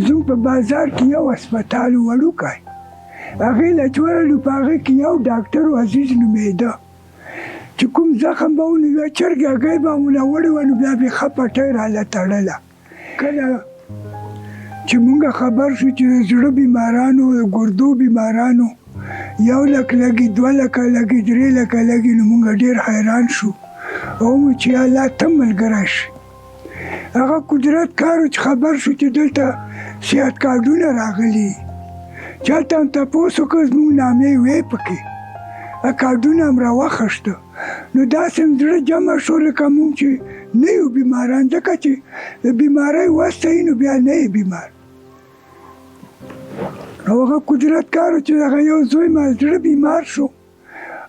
زموږ په بازار کې یو هسپتال وړوکی هغې له چې ورغلو په هغې کې یو ډاکټر و عزیز نومېده چې کوم زخم به و نو یوه چرګ هګۍ به منوړې وه نو بیا بې ښه پټۍ راله تړله کله چې مونږ خبر شو چې د زړه بیمارانو د ګردو بیمارانو 1,00,000 لګي 2,00,000 لګي 3,00,000 لګي نو مونږ ډېر حیران شو او مو چې الله ته ملګری شي هغه قدرت کار چې خبر شو چې دلته صحت کارډونه راغلي چاته هم تپوس وکړ زموږ نامې وې پکې کارډونه هم راواخیسته نو داسې هم زړه جمع شو لکه مونږ چې نه یو بیماران ځکه چې د بیمارۍ وسته وي نو بیا نه یې بیمار او هغه قدرت کار چې هغه یو زوی ما زړه بیمار شو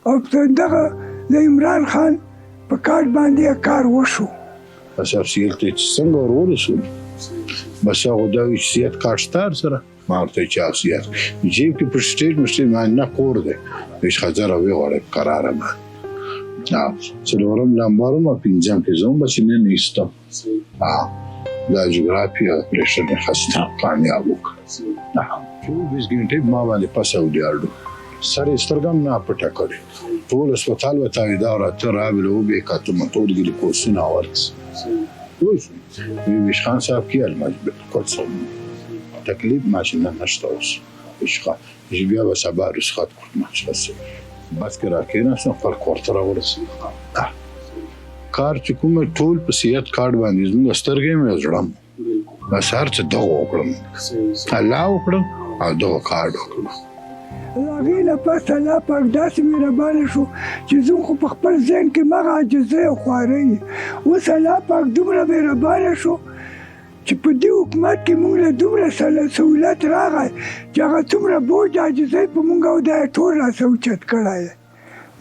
او دغه د عمران خان په کارت باندې کار وشو اساسیل ته څنګه ورسول بس هغه دا صحت کارت ستار سره ما ورته چې اساسیت جیب کې پر سټیج مشته ما نه کور دی هیڅ خزر او غوړ قرار ما څلورم نمبر ما پنځم کې زوم بچ نه نیستم دا جغرافیا پرېشر خسته کامیاب وکړ چې 20 غنټې ما باندې پاسو دیاړو سره سترګم نه پټه کړې ټول هسپتال وته دا راته راغلو به کاته مټور کې کوسونه ورس ویش خان صاحب کې المجبر کوڅه تکلیف ماشین نشته اوس بیا به سبا رسخت کړم چې بس کرا کې نه څو پر کوارتر ورسې کار چې کوم ټول په صحت کارت باندې زموږ سترګې مې زړم بس هر څه دغه وکړم الله وکړم او دغه کارت وکړم هغې نه پس الله پاک داسې مهربانه شو چې زموږ خو په خپل ذهن کې مغه عاجزۍ او خوارۍ اوس الله پاک دومره مهربانه شو چې په دې حکومت کې موږ له دومره سهولت راغی چې هغه څومره بوج عاجزۍ په موږ او دا ټول راسه اوچت کړی دی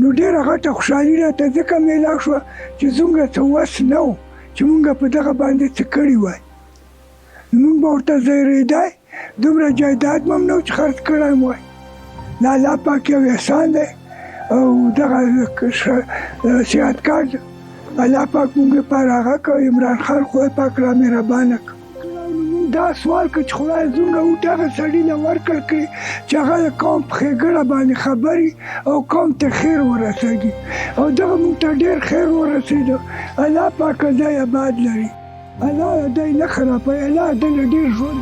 نو ډېره غټه خوشحالي راته ځکه میلاو شوه چې زموږ څه وس نه و چې موږ په دغه باندې څه کړي وای نو موږ به ورته ځایرېدی دومره جایداد به هم نه و چې خرڅ کړی م وای دا الله پاک یو احسان دی او دغه صحت کارت الله پاک موږ لپاره هغه کړ عمران خان خدای پاک را مهربانه کړ دا سوال که چې خدای زموږ دغه سړي له ورکړ کړي چې هغه د قوم په ښېګړه باندې خبري او قوم ته خیر ورسېږي او دغه موږ ته ډېر خیر ورسېده الله پاک دی آباد لري الله دی نه خرابوي الله دی له ډېر ژوند